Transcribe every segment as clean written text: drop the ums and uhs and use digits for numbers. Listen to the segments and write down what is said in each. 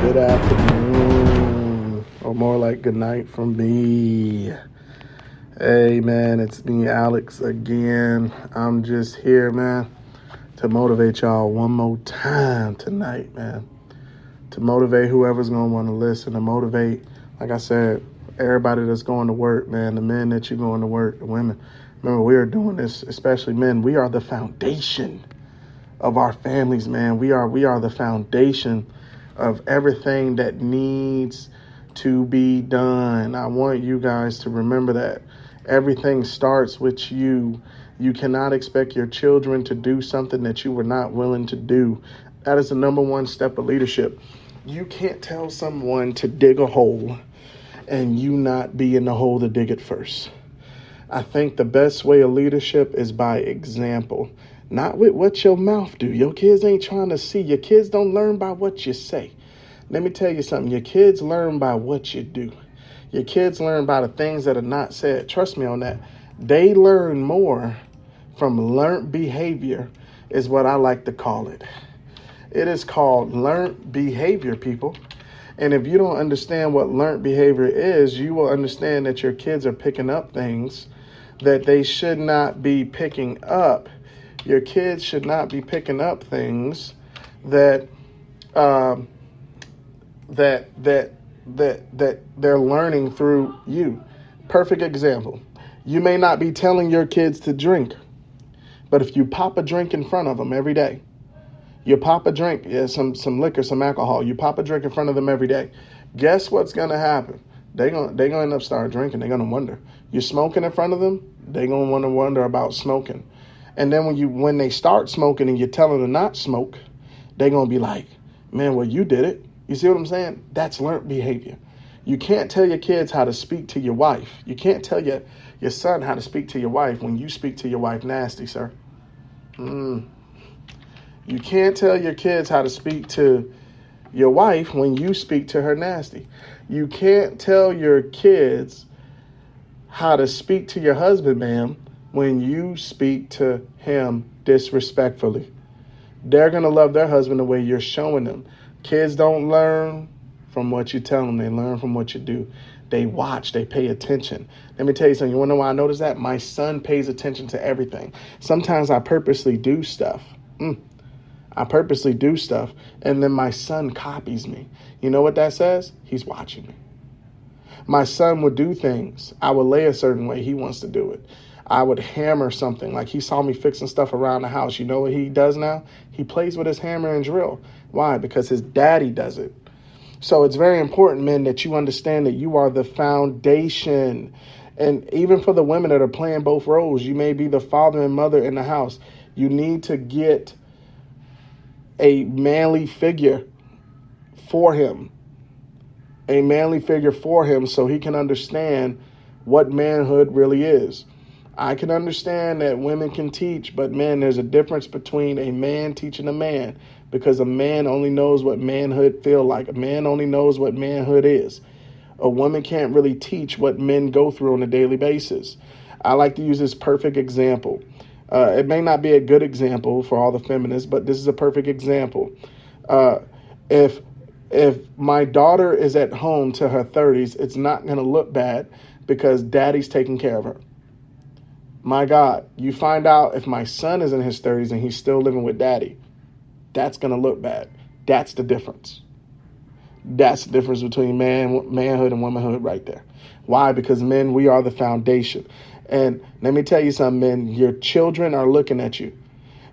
Good afternoon, or more like good night from me. Hey man, it's me, Alex, again. I'm just here, man, to motivate y'all one more time tonight, man. To motivate whoever's going to want to listen, to motivate, like I said, everybody that's going to work, man, the men that you're going to work, the women. Remember, we are doing this, especially men. We are the foundation of our families, man. We are the foundation of everything that needs to be done. I want you guys to remember that everything starts with you. You cannot expect your children to do something that you were not willing to do. That is the number one step of leadership. You can't tell someone to dig a hole and you not be in the hole to dig it first. I think the best way of leadership is by example, not with what your mouth do. Your kids ain't trying to see. Your kids don't learn by what you say. Let me tell you something. Your kids learn by what you do. Your kids learn by the things that are not said. Trust me on that. They learn more from learned behavior is what I like to call it. It is called learned behavior, people. And if you don't understand what learned behavior is, you will understand that your kids are picking up things that they should not be picking up. Your kids should not be picking up things that they're learning through you. Perfect example. You may not be telling your kids to drink, but if you pop a drink in front of them every day, you pop a drink, some liquor, some alcohol, you pop a drink in front of them every day, guess what's going to happen? They're gonna end up start drinking. They're going to wonder. You're smoking in front of them, they're going to wonder about smoking. And then when they start smoking and you're telling them not smoke, they're going to be like, man, well, you did it. You see what I'm saying? That's learned behavior. You can't tell your kids how to speak to your wife. You can't tell your son how to speak to your wife when you speak to your wife nasty, sir. You can't tell your kids how to speak to your wife when you speak to her nasty. You can't tell your kids how to speak to your husband, ma'am, when you speak to him disrespectfully. They're going to love their husband the way you're showing them. Kids don't learn from what you tell them. They learn from what you do. They watch. They pay attention. Let me tell you something. You want to know why I notice that? My son pays attention to everything. Sometimes I purposely do stuff. I purposely do stuff, and then my son copies me. You know what that says? He's watching me. My son would do things. I would lay a certain way. He wants to do it. I would hammer something. Like he saw me fixing stuff around the house. You know what he does now? He plays with his hammer and drill. Why? Because his daddy does it. So it's very important, men, that you understand that you are the foundation. And even for the women that are playing both roles, you may be the father and mother in the house. You need to get a manly figure for him. A manly figure for him so he can understand what manhood really is. I can understand that women can teach, but man, there's a difference between a man teaching a man, because a man only knows what manhood feel like. A man only knows what manhood is. A woman can't really teach what men go through on a daily basis. I like to use this perfect example. It may not be a good example for all the feminists, but this is a perfect example. If my daughter is at home to her 30s, it's not going to look bad because daddy's taking care of her. My God, you find out if my son is in his 30s and he's still living with daddy, that's going to look bad. That's the difference. That's the difference between manhood and womanhood right there. Why? Because men, we are the foundation. And let me tell you something, men, your children are looking at you.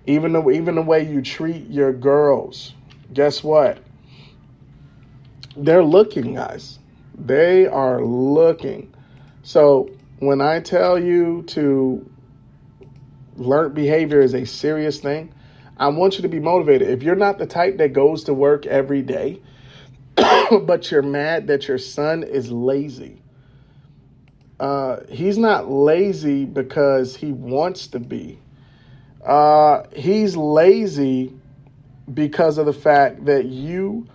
Even the way you treat your girls, guess what? They're looking, guys. They are looking. So when I tell you to learn behavior is a serious thing, I want you to be motivated. If you're not the type that goes to work every day, but you're mad that your son is lazy, he's not lazy because he wants to be. He's lazy because of the fact that you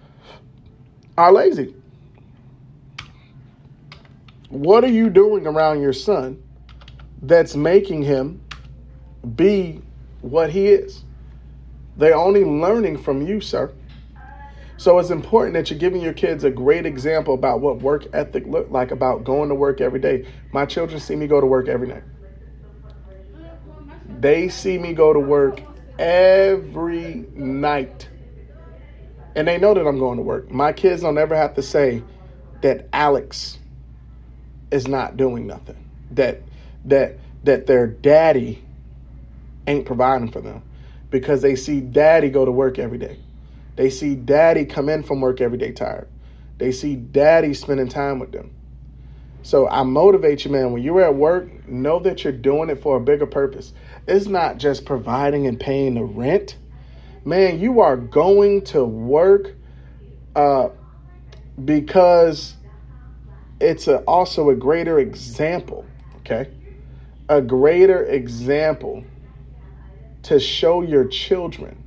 are lazy. What are you doing around your son that's making him be what he is? They're only learning from you, sir. So it's important that you're giving your kids a great example about what work ethic look like, about going to work every day. My children see me go to work every night. They see me go to work every night. And they know that I'm going to work. My kids don't ever have to say that Alex is not doing nothing. That their daddy ain't providing for them. Because they see daddy go to work every day. They see daddy come in from work every day tired. They see daddy spending time with them. So I motivate you, man. When you're at work, know that you're doing it for a bigger purpose. It's not just providing and paying the rent. Man, you are going to work because it's also a greater example, okay? A greater example to show your children.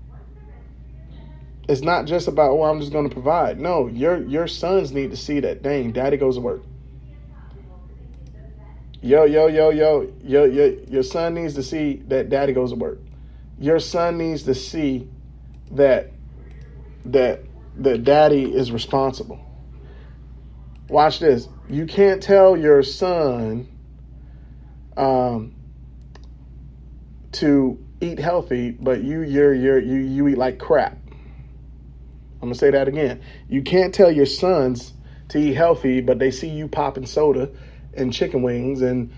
It's not just about, oh, I'm just going to provide. No, your sons need to see that, dang, daddy goes to work. Your son needs to see that daddy goes to work. Your son needs to see that daddy is responsible. Watch this. You can't tell your son to eat healthy, but you eat like crap. I'm gonna say that again. You can't tell your sons to eat healthy, but they see you popping soda and chicken wings and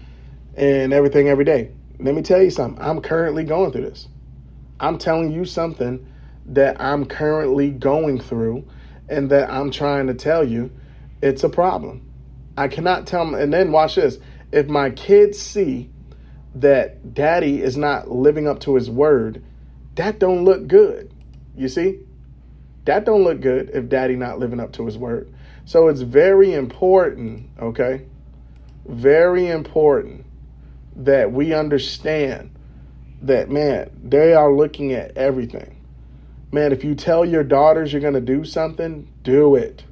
everything every day. Let me tell you something. I'm currently going through this. I'm telling you something that I'm currently going through and that I'm trying to tell you. It's a problem. I cannot tell them. And then watch this. If my kids see that daddy is not living up to his word, that don't look good. You see? That don't look good if daddy not living up to his word. So it's very important, okay? Very important that we understand that, man, they are looking at everything. Man, if you tell your daughters you're going to do something, do it.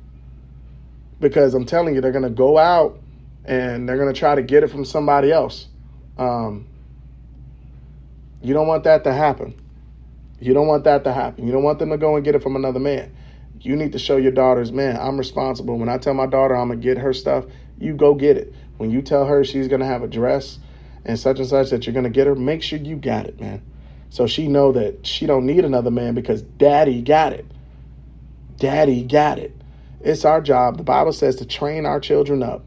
Because I'm telling you, they're going to go out and they're going to try to get it from somebody else. You don't want that to happen. You don't want that to happen. You don't want them to go and get it from another man. You need to show your daughters, man, I'm responsible. When I tell my daughter I'm going to get her stuff, you go get it. When you tell her she's going to have a dress and such that you're going to get her, make sure you got it, man. So she know that she don't need another man because daddy got it. Daddy got it. It's our job. The Bible says to train our children up.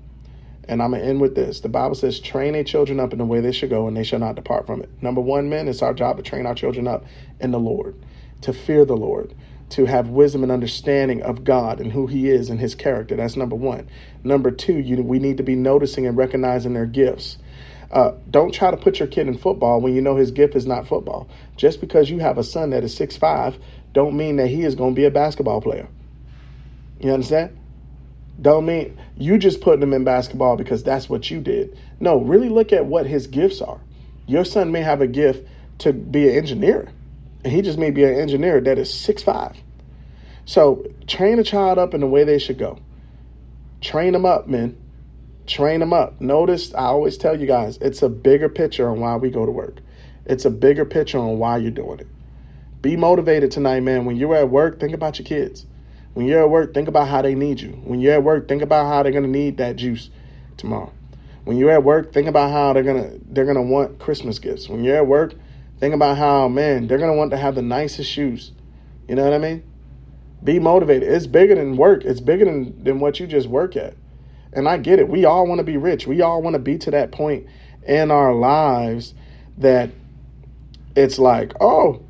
And I'm going to end with this. The Bible says, train your children up in the way they should go, and they shall not depart from it. Number one, men, it's our job to train our children up in the Lord, to fear the Lord, to have wisdom and understanding of God and who he is and his character. That's number one. Number two, we need to be noticing and recognizing their gifts. Don't try to put your kid in football when you know his gift is not football. Just because you have a son that is 6'5", don't mean that he is going to be a basketball player. You understand? Don't mean you just putting him in basketball because that's what you did. No, really look at what his gifts are. Your son may have a gift to be an engineer, and he just may be an engineer that is 6'5". So train a child up in the way they should go. Train them up, men. Train them up. Notice, I always tell you guys, it's a bigger picture on why we go to work. It's a bigger picture on why you're doing it. Be motivated tonight, man. When you're at work, think about your kids. When you're at work, think about how they need you. When you're at work, think about how they're going to need that juice tomorrow. When you're at work, think about how they're gonna want Christmas gifts. When you're at work, think about how, man, they're going to want to have the nicest shoes. You know what I mean? Be motivated. It's bigger than work. It's bigger than what you just work at. And I get it. We all want to be rich. We all want to be to that point in our lives that it's like, oh,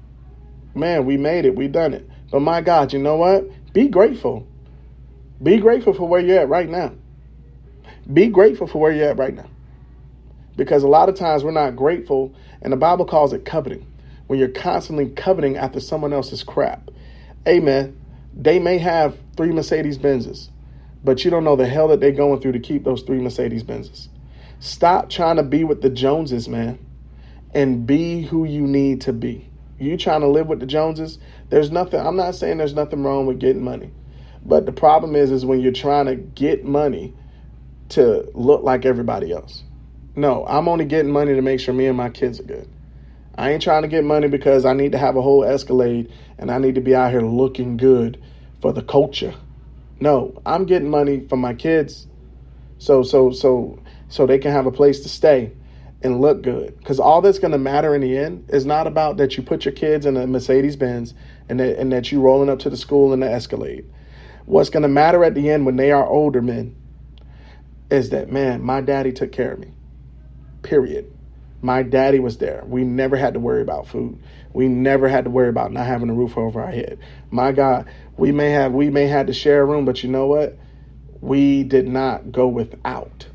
man, we made it. We done it. But my God, you know what? Be grateful. Be grateful for where you're at right now. Be grateful for where you're at right now. Because a lot of times we're not grateful, and the Bible calls it coveting. When you're constantly coveting after someone else's crap. Amen. They may have 3 Mercedes-Benzes, but you don't know the hell that they're going through to keep those 3 Mercedes-Benzes. Stop trying to be with the Joneses, man, and be who you need to be. You trying to live with the Joneses? There's nothing. I'm not saying there's nothing wrong with getting money, but the problem is when you're trying to get money to look like everybody else. No, I'm only getting money to make sure me and my kids are good. I ain't trying to get money because I need to have a whole Escalade and I need to be out here looking good for the culture. No, I'm getting money for my kids so they can have a place to stay and look good. Because all that's going to matter in the end is not about that you put your kids in a Mercedes Benz and that you rolling up to the school in the Escalade. What's going to matter at the end when they are older men is that, man, my daddy took care of me. Period. My daddy was there. We never had to worry about food. We never had to worry about not having a roof over our head. My God, we may have to share a room, but you know what? We did not go without.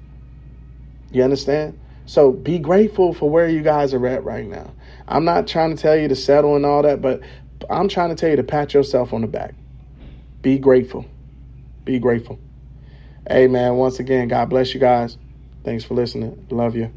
You understand? So be grateful for where you guys are at right now. I'm not trying to tell you to settle and all that, but I'm trying to tell you to pat yourself on the back. Be grateful. Be grateful. Hey, man, once again, God bless you guys. Thanks for listening. Love you.